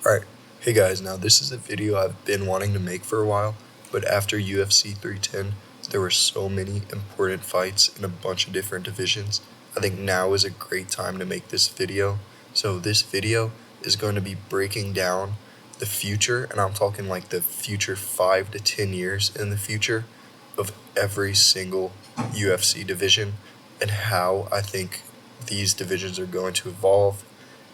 Alright, hey guys, now this is a video I've been wanting to make for a while, but after UFC 310, there were so many important fights in a bunch of different divisions. I think now is a great time to make this video. So this video is going to be breaking down the future, and I'm talking like the future 5 to 10 years in the future of every single UFC division and how I think these divisions are going to evolve,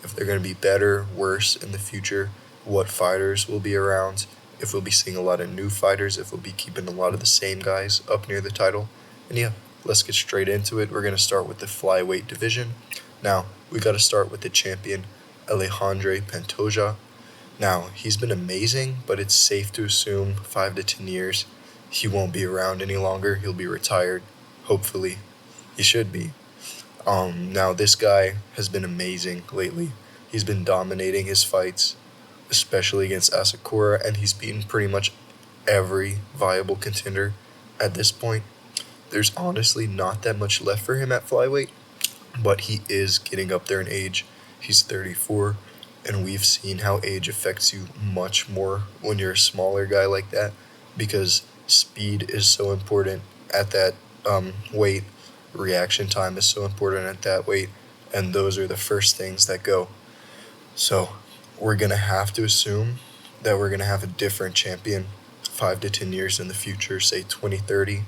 if they're going to be better, worse in the future, what fighters will be around, if we'll be seeing a lot of new fighters, if we'll be keeping a lot of the same guys up near the title. And yeah, let's get straight into it. We're going to start with the Flyweight division. Now, we got to start with the champion, Alexandre Pantoja. Now, he's been amazing, but it's safe to assume 5 to 10 years he won't be around any longer. He'll be retired, hopefully. He should be. Now this guy has been amazing lately. He's been dominating his fights, especially against Asakura, and he's beaten pretty much every viable contender at this point. There's honestly not that much left for him at flyweight, but he is getting up there in age. He's 34, and we've seen how age affects you much more when you're a smaller guy like that, because speed is so important at that weight. Reaction time is so important at that weight, and those are the first things that go. So we're going to have to assume that we're going to have a different champion 5 to 10 years in the future, say 2030.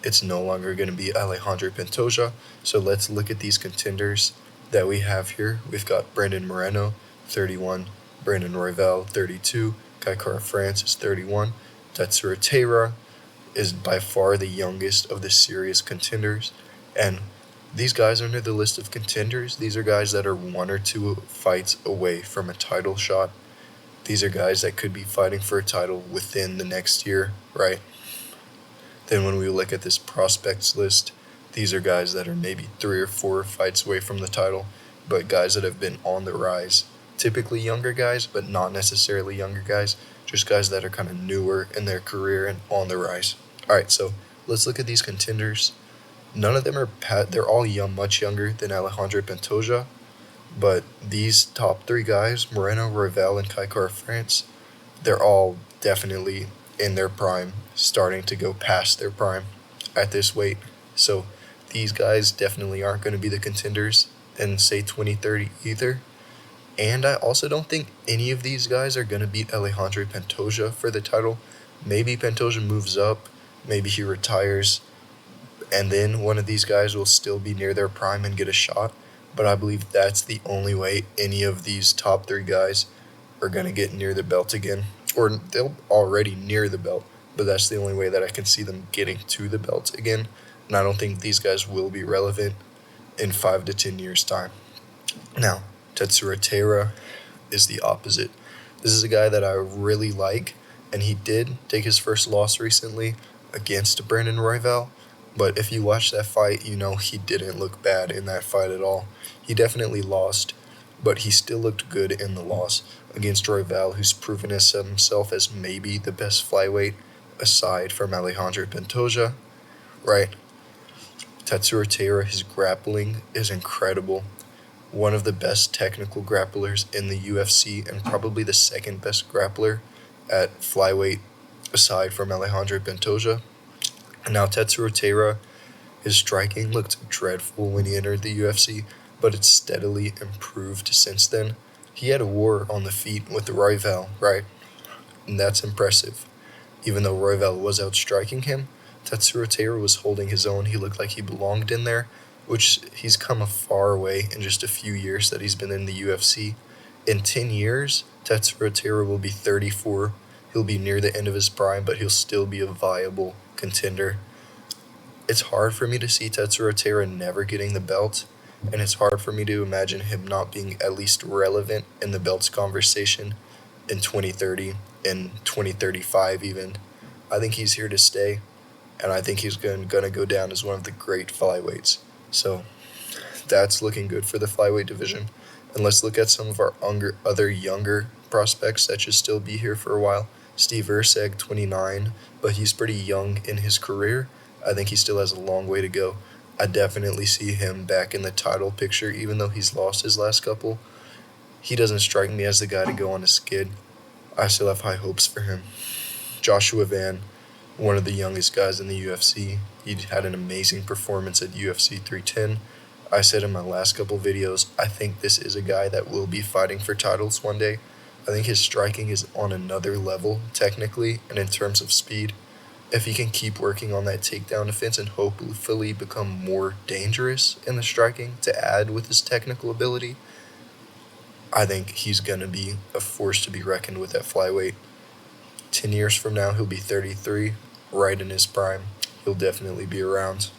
It's no longer going to be Alexandre Pantoja. So let's look at these contenders that we have here. We've got Brandon Moreno, 31, Brandon Royval, 32, Kai Kara-France is 31, Tatsuro Taira is by far the youngest of the serious contenders. And these guys are under the list of contenders. These are guys that are 1 or 2 fights away from a title shot. These are guys that could be fighting for a title within the next year, right? Then when we look at this prospects list, these are guys that are maybe 3 or 4 fights away from the title, but guys that have been on the rise. Typically younger guys, but not necessarily younger guys. Just guys that are kind of newer in their career and on the rise. Alright, so let's look at these contenders. None of them are they're all young, much younger than Alexandre Pantoja, but these top 3 guys, Moreno, Royval, and Kai Kara-France, they're all definitely in their prime, starting to go past their prime at this weight. So these guys definitely aren't going to be the contenders in, say, 2030 either. And I also don't think any of these guys are going to beat Alexandre Pantoja for the title. Maybe Pantoja moves up, maybe he retires, and then one of these guys will still be near their prime and get a shot. But I believe that's the only way any of these top 3 guys are going to get near the belt again. Or they're already near the belt, but that's the only way that I can see them getting to the belt again. And I don't think these guys will be relevant in 5 to 10 years' time. Now, Tatsuro Taira is the opposite. This is a guy that I really like, and he did take his first loss recently against Brandon Royval. But if you watch that fight, you know he didn't look bad in that fight at all. He definitely lost, but he still looked good in the loss against Royval, who's proven himself as maybe the best flyweight aside from Alexandre Pantoja, right? Tatsuro Taira, his grappling is incredible. One of the best technical grapplers in the UFC and probably the second best grappler at flyweight aside from Alexandre Pantoja. Now, Tatsuro Taira, his striking looked dreadful when he entered the UFC, but it's steadily improved since then. He had a war on the feet with the Royval, right? And that's impressive. Even though Royval was outstriking him, Tatsuro Taira was holding his own. He looked like he belonged in there, which he's come a far way in just a few years that he's been in the UFC. In 10 years, Tatsuro Taira will be 34. He'll be near the end of his prime, but he'll still be a viable contender. It's hard for me to see Tatsuro Taira never getting the belt, and it's hard for me to imagine him not being at least relevant in the belts conversation in 2030, in 2035 even. I think he's here to stay, and I think he's going to go down as one of the great flyweights. So that's looking good for the flyweight division. And let's look at some of our other younger prospects that should still be here for a while. Steve Erceg, 29, but he's pretty young in his career. I think he still has a long way to go. I definitely see him back in the title picture, even though he's lost his last couple. he doesn't strike me as the guy to go on a skid. I still have high hopes for him. Joshua Van, one of the youngest guys in the UFC. He had an amazing performance at UFC 310. I said in my last couple videos, I think this is a guy that will be fighting for titles one day. I think his striking is on another level, technically, and in terms of speed. If he can keep working on that takedown defense and hopefully become more dangerous in the striking to add with his technical ability, I think he's going to be a force to be reckoned with at flyweight. 10 years from now, he'll be 33, right in his prime. He'll definitely be around.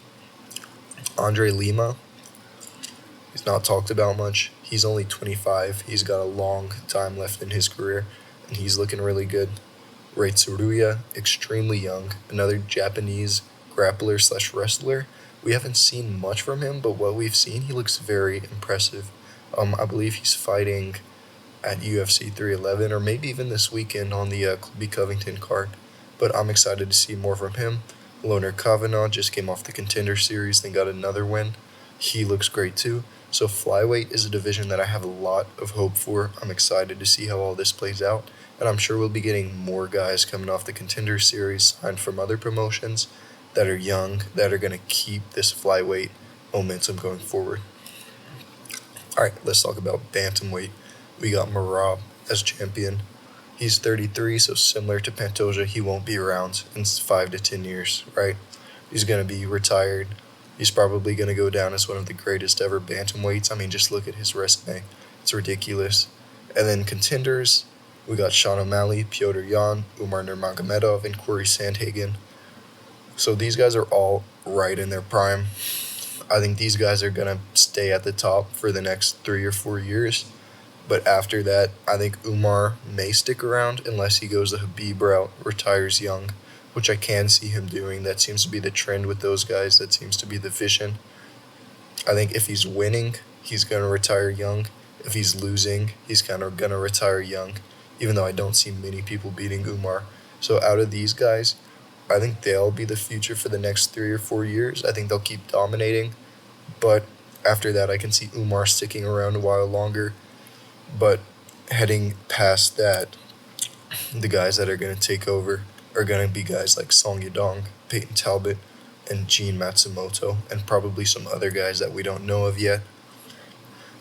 Andre Lima, he's not talked about much. He's only 25. He's got a long time left in his career, and he's looking really good. Ray Tsuruya, extremely young, another Japanese grappler/wrestler. We haven't seen much from him, but what we've seen, he looks very impressive. I believe he's fighting at UFC 311, or maybe even this weekend on the Colby Covington card. But I'm excited to see more from him. Loner Kavanaugh just came off the Contender Series, then got another win. He looks great too. So flyweight is a division that I have a lot of hope for. I'm excited to see how all this plays out. And I'm sure we'll be getting more guys coming off the Contender Series signed from other promotions that are young, that are going to keep this flyweight momentum going forward. All right, let's talk about Bantamweight. We got Merab as champion. He's 33, so similar to Pantoja, he won't be around in 5 to 10 years, right? He's going to be retired. He's probably going to go down as one of the greatest ever bantamweights. I mean, just look at his resume. It's ridiculous. And then contenders, we got Sean O'Malley, Piotr Yan, Umar Nurmagomedov, and Corey Sandhagen. So these guys are all right in their prime. I think these guys are going to stay at the top for the next 3 or 4 years. But after that, I think Umar may stick around unless he goes the Habib route, retires young, which I can see him doing. That seems to be the trend with those guys. That seems to be the vision. I think if he's winning, he's going to retire young. If he's losing, he's kind of going to retire young, even though I don't see many people beating Umar. So out of these guys, I think they'll be the future for the next 3 or 4 years. I think they'll keep dominating. But after that, I can see Umar sticking around a while longer. But heading past that, the guys that are going to take over are going to be guys like Song Yadong, Peyton Talbot, and Gene Matsumoto, and probably some other guys that we don't know of yet.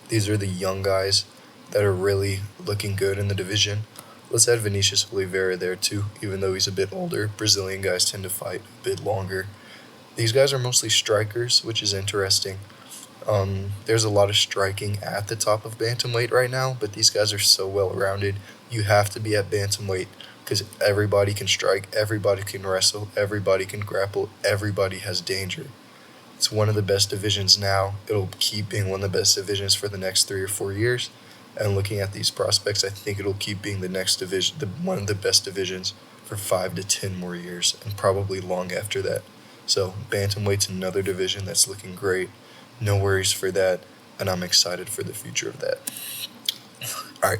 These are the young guys that are really looking good in the division. Let's add Vinicius Oliveira there too, even though he's a bit older. Brazilian guys tend to fight a bit longer. These guys are mostly strikers, which is interesting. There's a lot of striking at the top of bantamweight right now, but these guys are so well-rounded. You have to be at bantamweight because everybody can strike, everybody can wrestle, everybody can grapple, everybody has danger. It's one of the best divisions now. It'll keep being one of the best divisions for the next 3 or 4 years. And looking at these prospects, I think it'll keep being the next division, one of the best divisions for 5 to 10 more years, and probably long after that. So bantamweight's another division that's looking great. No worries for that, and I'm excited for the future of that. All right,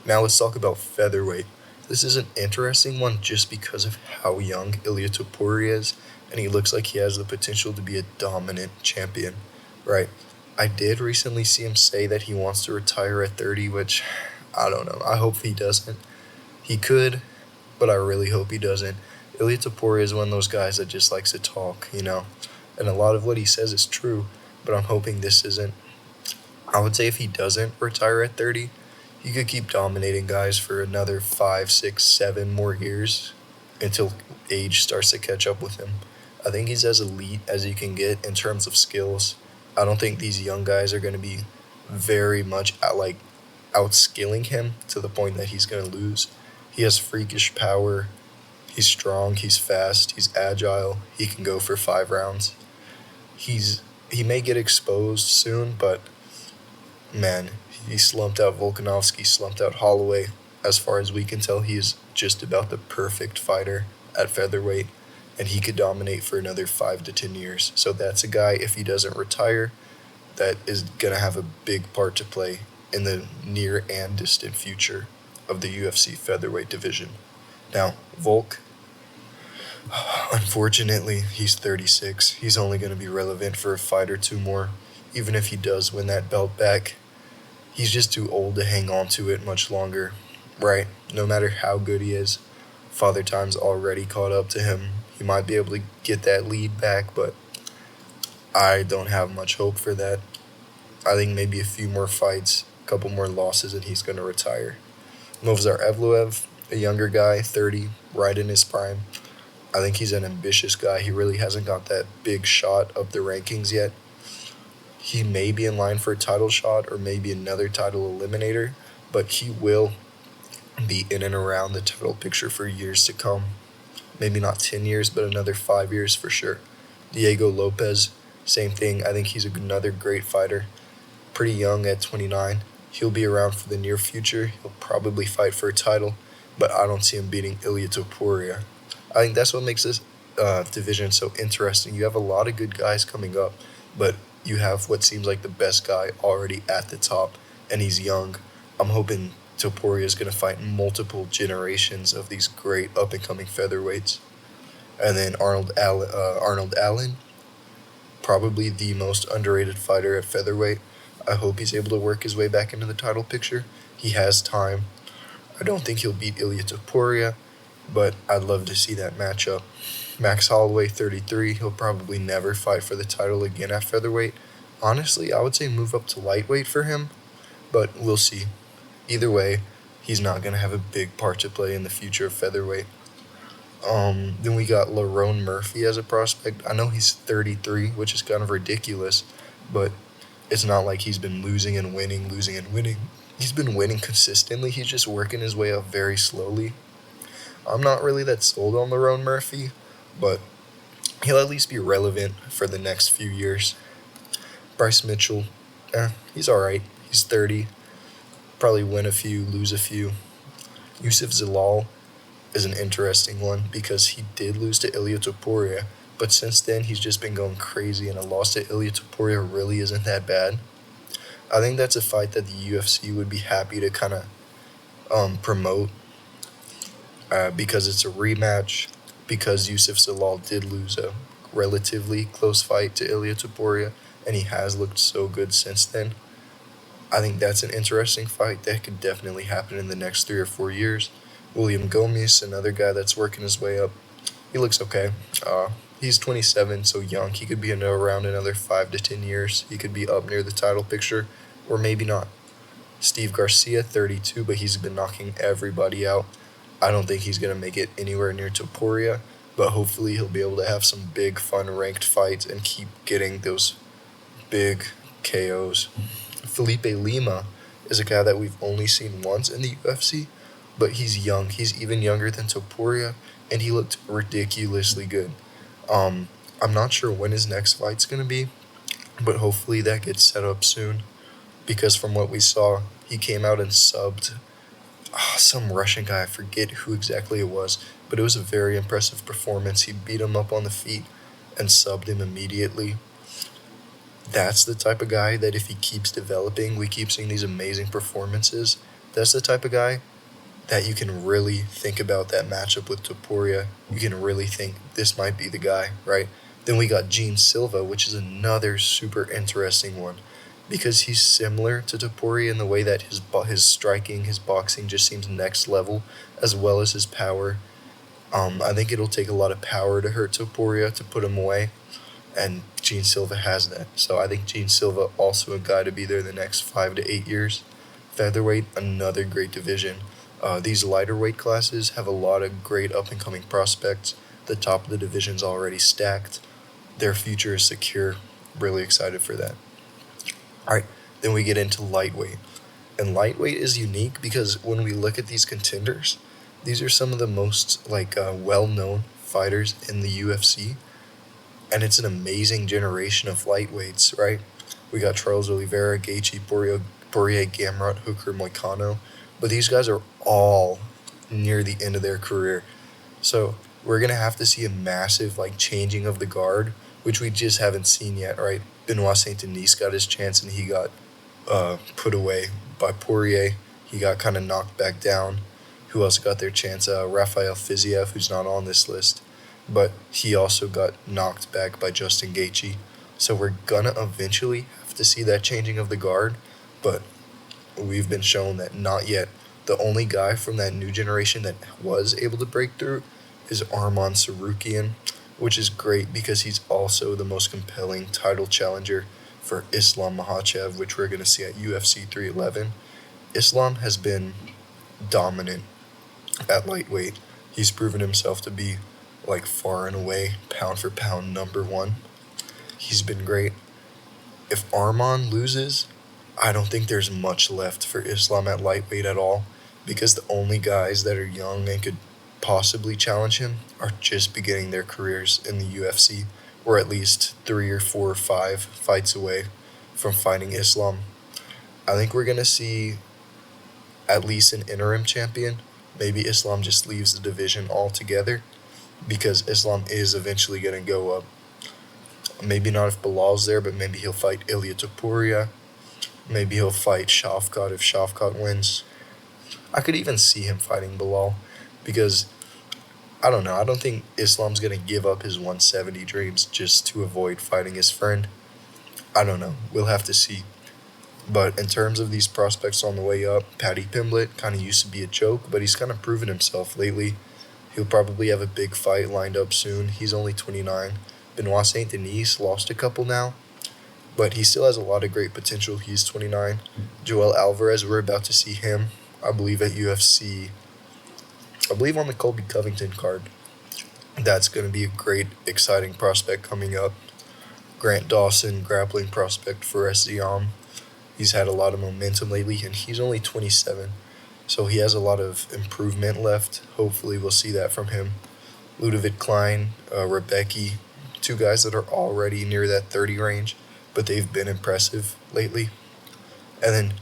now let's talk about featherweight. This is an interesting one just because of how young Ilia Topuria is, and he looks like he has the potential to be a dominant champion, right? I did recently see him say that he wants to retire at 30, which I don't know. I hope he doesn't. He could, but I really hope he doesn't. Ilia Topuria is one of those guys that just likes to talk, and a lot of what he says is true, but I'm hoping this isn't. I would say if he doesn't retire at 30, he could keep dominating guys for another 5, 6, 7 more years until age starts to catch up with him. I think he's as elite as you can get in terms of skills. I don't think these young guys are going to be very much outskilling him to the point that he's going to lose. He has freakish power. He's strong. He's fast. He's agile. He can go for 5 rounds. He may get exposed soon, but man, he slumped out Volkanovski, slumped out Holloway. As far as we can tell, he is just about the perfect fighter at featherweight, and he could dominate for another 5 to 10 years. So that's a guy, if he doesn't retire, that is going to have a big part to play in the near and distant future of the UFC featherweight division. Now, Volk, unfortunately, he's 36. He's only going to be relevant for a fight or 2 more. Even if he does win that belt back, he's just too old to hang on to it much longer, right? No matter how good he is, Father Time's already caught up to him. He might be able to get that lead back, but I don't have much hope for that. I think maybe a few more fights, a couple more losses, and he's going to retire. Movsar Evloev, a younger guy, 30, right in his prime. I think he's an ambitious guy. He really hasn't got that big shot up the rankings yet. He may be in line for a title shot or maybe another title eliminator, but he will be in and around the title picture for years to come. Maybe not 10 years, but another 5 years for sure. Diego Lopez, same thing. I think he's another great fighter. Pretty young at 29. He'll be around for the near future. He'll probably fight for a title, but I don't see him beating Ilia Topuria. I think that's what makes this division so interesting. You have a lot of good guys coming up, but you have what seems like the best guy already at the top, and he's young. I'm hoping Topuria is going to fight multiple generations of these great up-and-coming featherweights. And then Arnold Allen, probably the most underrated fighter at featherweight. I hope he's able to work his way back into the title picture. He has time. I don't think he'll beat Ilia Topuria, but I'd love to see that matchup. Max Holloway, 33. He'll probably never fight for the title again at featherweight. Honestly, I would say move up to lightweight for him, but we'll see. Either way, he's not going to have a big part to play in the future of featherweight. Then we got Lerone Murphy as a prospect. I know he's 33, which is kind of ridiculous, but it's not like he's been losing and winning. He's been winning consistently. He's just working his way up very slowly. I'm not really that sold on Lerone Murphy, but he'll at least be relevant for the next few years. Bryce Mitchell, he's alright. He's 30. Probably win a few, lose a few. Yusuf Zalal is an interesting one because he did lose to Ilia Topuria, but since then he's just been going crazy, and a loss to Ilia Topuria really isn't that bad. I think that's a fight that the UFC would be happy to kind of promote because it's a rematch, because Yusuf Zalal did lose a relatively close fight to Ilia Topuria, and he has looked so good since then. I think that's an interesting fight that could definitely happen in the next 3 or 4 years. William Gomez, another guy that's working his way up. He looks okay. He's 27, so young. He could be around another 5 to 10 years. He could be up near the title picture, or maybe not. Steve Garcia, 32, but he's been knocking everybody out. I don't think he's going to make it anywhere near Topuria, but hopefully he'll be able to have some big, fun, ranked fights and keep getting those big KOs. Felipe Lima is a guy that we've only seen once in the UFC, but he's young. He's even younger than Topuria, and he looked ridiculously good. I'm not sure when his next fight's going to be, but hopefully that gets set up soon, because from what we saw, he came out and subbed some Russian guy. I forget who exactly it was, but it was a very impressive performance. He beat him up on the feet and subbed him immediately. That's the type of guy that if he keeps developing, we keep seeing these amazing performances. That's the type of guy that you can really think about that matchup with Topuria. You can really think this might be the guy, right? Then we got Gene Silva, which is another super interesting one, because he's similar to Topuria in the way that his striking, his boxing just seems next level, as well as his power. I think it'll take a lot of power to hurt Topuria to put him away, and Gene Silva has that. So I think Gene Silva also a guy to be there the next 5 to 8 years. Featherweight, another great division. These lighter weight classes have a lot of great up-and-coming prospects. The top of the division's already stacked. Their future is secure. Really excited for that. All right, then we get into lightweight. And lightweight is unique because when we look at these contenders, these are some of the most well-known fighters in the UFC. And it's an amazing generation of lightweights, right? We got Charles Oliveira, Gaethje, Poirier, Gamrot, Hooker, Moicano. But these guys are all near the end of their career. So we're going to have to see a massive changing of the guard, which we just haven't seen yet, right? Benoit Saint-Denis got his chance and he got put away by Poirier. He got kind of knocked back down. Who else got their chance? Rafael Fiziev, who's not on this list. But he also got knocked back by Justin Gaethje. So we're going to eventually have to see that changing of the guard. But we've been shown that not yet. The only guy from that new generation that was able to break through is Arman Sarukian, which is great because he's also the most compelling title challenger for Islam Makhachev, which we're going to see at UFC 311. Islam has been dominant at lightweight. He's proven himself to be, like, far and away, pound for pound, number one. He's been great. If Arman loses, I don't think there's much left for Islam at lightweight at all, because the only guys that are young and could possibly challenge him are just beginning their careers in the UFC, or at least 3 or 4 or 5 fights away from fighting Islam. I think we're going to see at least an interim champion. Maybe Islam just leaves the division altogether, because Islam is eventually going to go up. Maybe not if Bilal's there, but maybe he'll fight Ilia Topuria. Maybe he'll fight Shavkat if Shavkat wins. I could even see him fighting Bilal, because, I don't know, I don't think Islam's going to give up his 170 dreams just to avoid fighting his friend. I don't know. We'll have to see. But in terms of these prospects on the way up, Paddy Pimblett kind of used to be a joke, but he's kind of proven himself lately. He'll probably have a big fight lined up soon. He's only 29. Benoit Saint Denis lost a couple now, but he still has a lot of great potential. He's 29. Joel Alvarez, we're about to see him, I believe, at UFC. I believe on the Colby Covington card. That's going to be a great, exciting prospect coming up. Grant Dawson, grappling prospect for SZM. He's had a lot of momentum lately, and he's only 27. So he has a lot of improvement left. Hopefully we'll see that from him. Ludovic Klein, Rebecki, 2 guys that are already near that 30 range, but they've been impressive lately. And then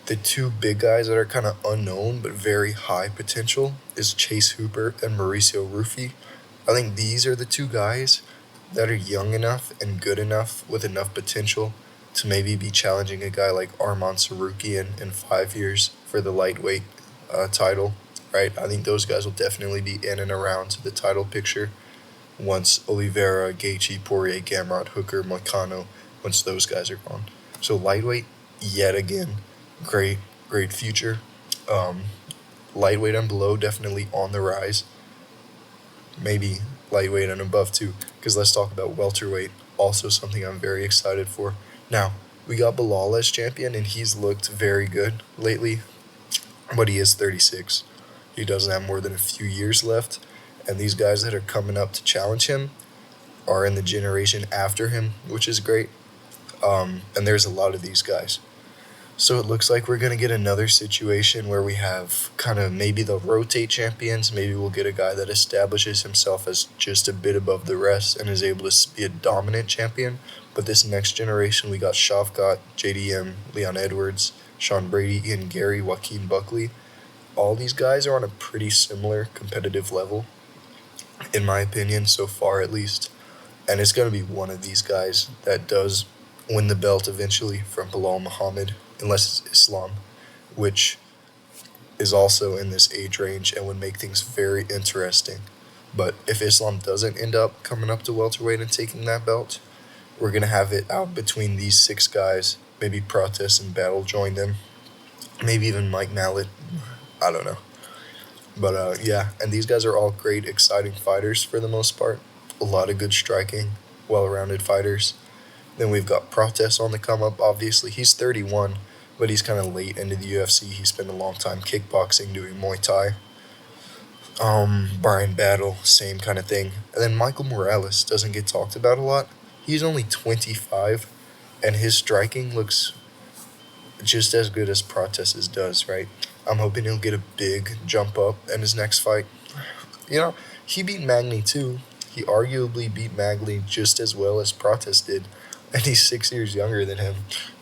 the 2 big guys that are kind of unknown but very high potential is Chase Hooper and Mauricio Rufy. I think these are the 2 guys that are young enough and good enough with enough potential to maybe be challenging a guy like Arman Sarukian in 5 years for the lightweight title, right? I think those guys will definitely be in and around the title picture once Oliveira, Gaethje, Poirier, Gamrot, Hooker, Moicano, once those guys are gone. So lightweight, yet again, great future. Lightweight and below, definitely on the rise. Maybe lightweight and above too, because let's talk about welterweight, also something I'm very excited for. Now, we got Bilal as champion, and he's looked very good lately, but he is 36. He doesn't have more than a few years left, and these guys that are coming up to challenge him are in the generation after him, which is great. And there's a lot of these guys. So it looks like we're going to get another situation where we have kind of maybe they'll rotate champions. Maybe we'll get a guy that establishes himself as just a bit above the rest and is able to be a dominant champion. But this next generation, we got Shavkat, JDM, Leon Edwards, Sean Brady, Ian Gary, Joaquin Buckley. All these guys are on a pretty similar competitive level, in my opinion, so far at least. And it's going to be one of these guys that does win the belt eventually from Bilal Muhammad, unless it's Islam, which is also in this age range and would make things very interesting. But if Islam doesn't end up coming up to welterweight and taking that belt, we're going to have it out between these 6 guys. Maybe Protest and Battle join them. Maybe even Mike Mallet. I don't know. But yeah, and these guys are all great, exciting fighters for the most part. A lot of good striking, well-rounded fighters. Then we've got Protest on the come-up. Obviously, he's 31, but he's kind of late into the UFC. He spent a long time kickboxing, doing Muay Thai. Brian Battle, same kind of thing. And then Michael Morales doesn't get talked about a lot. He's only 25, and his striking looks just as good as Protest's does, right? I'm hoping he'll get a big jump up in his next fight. You know, he beat Magny too. He arguably beat Magny just as well as Protest did, and he's 6 years younger than him.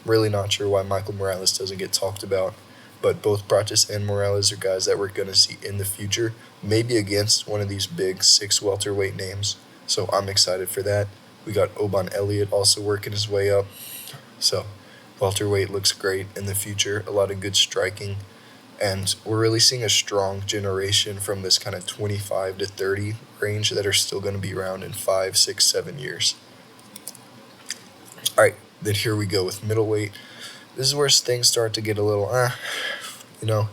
Really not sure why Michael Morales doesn't get talked about, but both Protest and Morales are guys that we're going to see in the future, maybe against one of these big 6 welterweight names, so I'm excited for that. We got Oban Elliott also working his way up, so welterweight looks great in the future, a lot of good striking, and we're really seeing a strong generation from this kind of 25 to 30 range that are still going to be around in 5, 6, 7 years. All right, then here we go with middleweight. This is where things start to get a little, you know,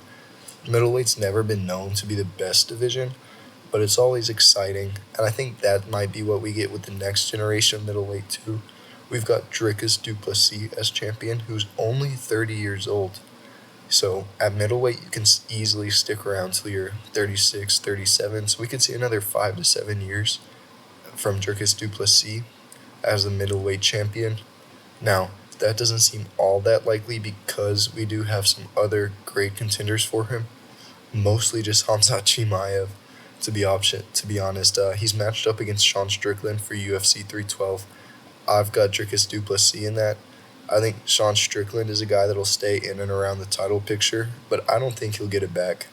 middleweight's never been known to be the best division, but it's always exciting, and I think that might be what we get with the next generation of middleweight too. We've got Dricus du Plessis as champion, who's only 30 years old. So at middleweight, you can easily stick around till you're 36, 37. So we could see another 5 to 7 years from Dricus du Plessis as the middleweight champion. Now, that doesn't seem all that likely because we do have some other great contenders for him. Mostly just Khamzat Chimaev, to be honest. He's matched up against Sean Strickland for UFC 312. I've got Dricus du Plessis in that. I think Sean Strickland is a guy that'll stay in and around the title picture, but I don't think he'll get it back.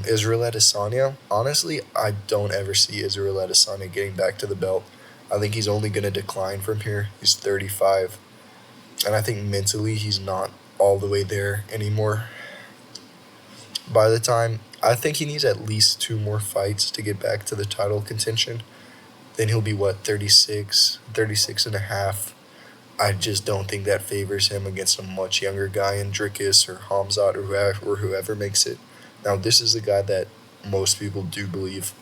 Israel Adesanya, honestly, I don't ever see Israel Adesanya getting back to the belt. I think he's only going to decline from here. He's 35. And I think mentally he's not all the way there anymore. By the time, I think he needs at least 2 more fights to get back to the title contention. Then he'll be, 36, 36 and a half. I just don't think that favors him against a much younger guy in Dricus or Khamzat or whoever makes it. Now, this is the guy that most people do believe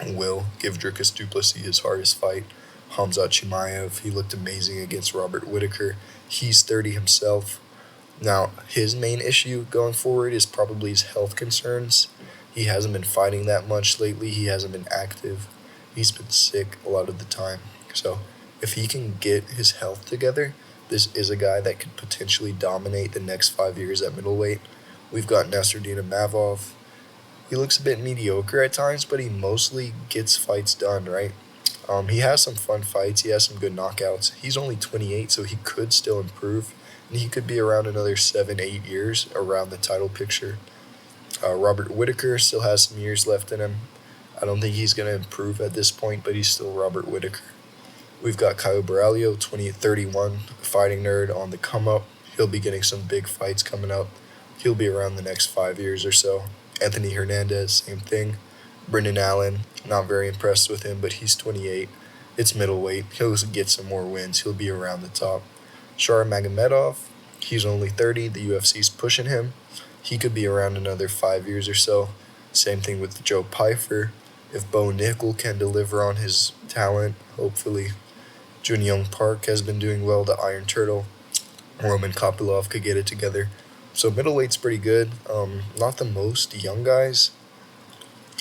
will give Dricus du Plessis his hardest fight. Khamzat Chimaev, he looked amazing against Robert Whittaker. He's 30 himself. Now, his main issue going forward is probably his health concerns. He hasn't been fighting that much lately. He hasn't been active. He's been sick a lot of the time. So, if he can get his health together, this is a guy that could potentially dominate the next 5 years at middleweight. We've got Nasruddin Imavov. He looks a bit mediocre at times, but he mostly gets fights done, right? He has some fun fights. He has some good knockouts. He's only 28, so he could still improve. And he could be around another 7-8 years around the title picture. Robert Whittaker still has some years left in him. I don't think he's going to improve at this point, but he's still Robert Whittaker. We've got Caio Borralho, 31, fighting nerd on the come-up. He'll be getting some big fights coming up. He'll be around the next 5 years or so. Anthony Hernandez, same thing. Brendan Allen, not very impressed with him, but he's 28. It's middleweight. He'll get some more wins. He'll be around the top. Shara Magomedov, he's only 30. The UFC's pushing him. He could be around another 5 years or so. Same thing with Joe Pyfer. If Bo Nickel can deliver on his talent, hopefully. Jun Young Park has been doing well, the Iron Turtle. Roman Kopylov could get it together. So middleweight's pretty good. Not the most young guys.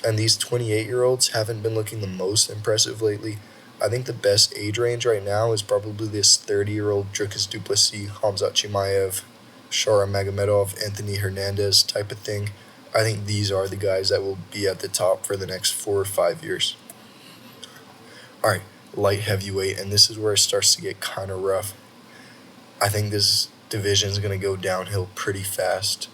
And these 28-year-olds haven't been looking the most impressive lately. I think the best age range right now is probably this 30-year-old Dricus du Plessis, Khamzat Chimaev, Shara Magomedov, Anthony Hernandez type of thing. I think these are the guys that will be at the top for the next 4 or 5 years. All right, light heavyweight, and this is where it starts to get kind of rough. I think this division is going to go downhill pretty fast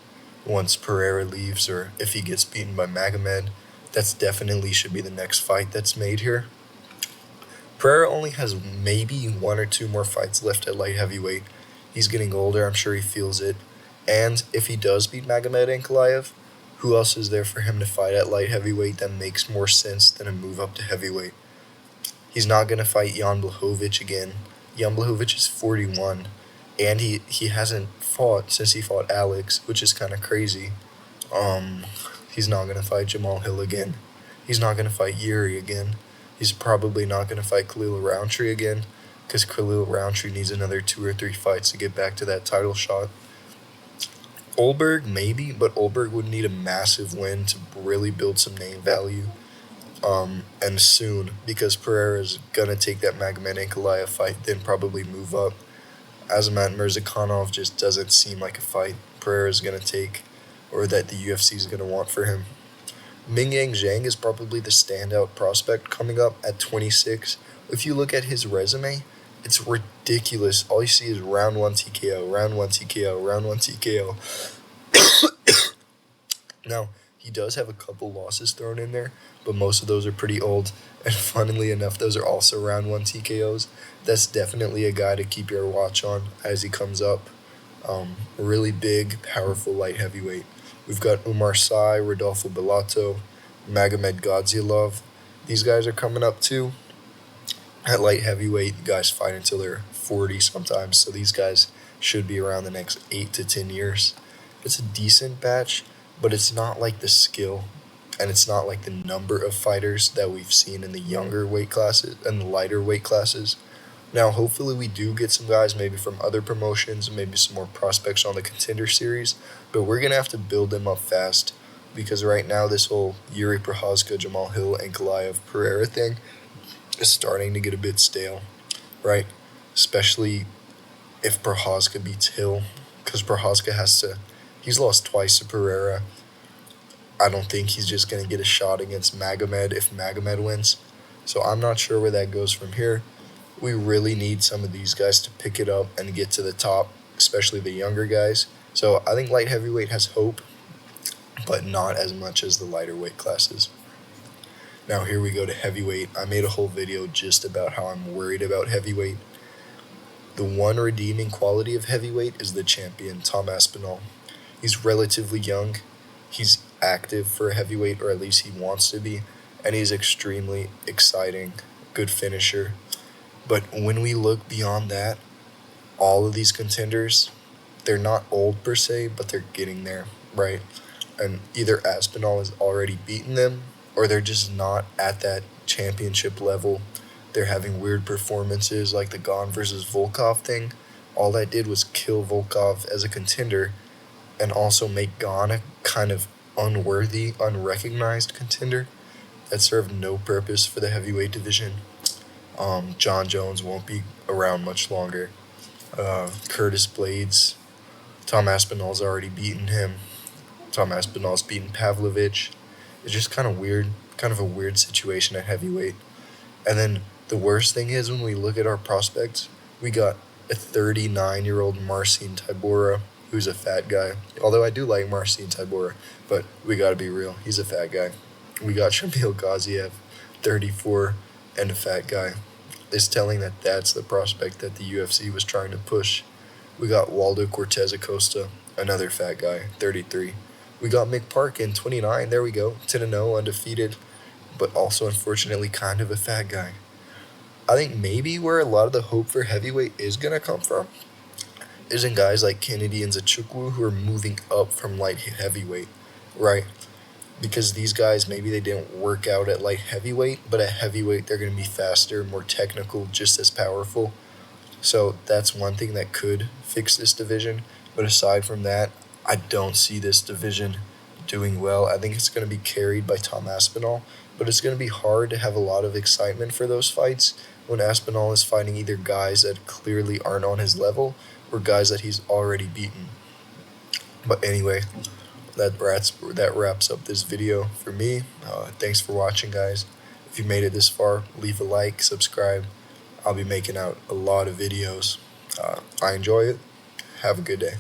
once Pereira leaves, or if he gets beaten by Magomed. That's definitely should be the next fight that's made here. Pereira only has maybe 1 or 2 more fights left at light heavyweight. He's getting older, I'm sure he feels it. And if he does beat Magomed Ankalaev, who else is there for him to fight at light heavyweight that makes more sense than a move up to heavyweight? He's not going to fight Jan Blachowicz again. Jan Blachowicz is 41, and he hasn't fought since he fought Alex, which is kind of crazy. He's not going to fight Jamal Hill again. He's not going to fight Yuri again. He's probably not going to fight Khalil Roundtree again, because Khalil Roundtree needs another 2 or 3 fights to get back to that title shot. Olberg, maybe, but Olberg would need a massive win to really build some name value. And soon, because Pereira's going to take that Magomed Ankalaev fight, then probably move up. Azamat Mirzakhanov just doesn't seem like a fight Pereira's going to take, or that the UFC is going to want for him. Mingyang Zhang is probably the standout prospect coming up at 26. If you look at his resume, it's ridiculous. All you see is round 1 TKO, round 1 TKO, round 1 TKO. Now, he does have a couple losses thrown in there, but most of those are pretty old. And funnily enough, those are also round 1 TKOs. That's definitely a guy to keep your watch on as he comes up. Really big, powerful light heavyweight. We've got Umar Sy, Rodolfo Bellato, Magomed Godzielov. These guys are coming up too. At light heavyweight, the guys fight until they're 40 sometimes. So these guys should be around the next 8 to 10 years. It's a decent batch, but it's not like the skill, and it's not like the number of fighters that we've seen in the younger weight classes and the lighter weight classes. Now, hopefully we do get some guys maybe from other promotions, maybe some more prospects on the Contender Series, but we're going to have to build them up fast, because right now this whole Yuri Prochazka, Jamal Hill, and Goliath Pereira thing is starting to get a bit stale, right? Especially if Prochazka beats Hill, because Prochazka he's lost twice to Pereira. I don't think he's just going to get a shot against Magomed if Magomed wins. So I'm not sure where that goes from here. We really need some of these guys to pick it up and get to the top, especially the younger guys. So I think light heavyweight has hope, but not as much as the lighter weight classes. Now here we go to heavyweight. I made a whole video just about how I'm worried about heavyweight. The one redeeming quality of heavyweight is the champion, Tom Aspinall. He's relatively young. He's active for a heavyweight, or at least he wants to be, and he's extremely exciting, good finisher. But when we look beyond that, all of these contenders, they're not old per se, but they're getting there, right? And either Aspinall has already beaten them, or they're just not at that championship level. They're having weird performances like the Gane versus Volkov thing. All that did was kill Volkov as a contender and also make Gane a kind of unworthy, unrecognized contender that served no purpose for the heavyweight division. John Jones won't be around much longer. Curtis Blades, Tom Aspinall's already beaten him. Tom Aspinall's beaten Pavlovich. It's just kind of weird, kind of a weird situation at heavyweight. And then the worst thing is, when we look at our prospects, we got a 39-year-old Marcin Tybura, who's a fat guy. Although I do like Marcin Tybura, but we got to be real, he's a fat guy. We got Shamil Gaziev, 34, and a fat guy. It's telling that that's the prospect that the UFC was trying to push. We got Waldo Cortez Acosta, another fat guy, 33. We got Mick Parkin, 29, there we go, 10-0, undefeated, but also unfortunately kind of a fat guy. I think maybe where a lot of the hope for heavyweight is going to come from is in guys like Kennedy and Zachukwu, who are moving up from light heavyweight, right? Because these guys, maybe they didn't work out at light heavyweight, but at heavyweight they're going to be faster, more technical, just as powerful. So that's one thing that could fix this division. But aside from that, I don't see this division doing well. I think it's going to be carried by Tom Aspinall, but it's going to be hard to have a lot of excitement for those fights when Aspinall is fighting either guys that clearly aren't on his level or guys that he's already beaten. But anyway, that wraps up this video for me. Thanks for watching, guys. If you made it this far, leave a like, subscribe. I'll be making out a lot of videos. I enjoy it. Have a good day.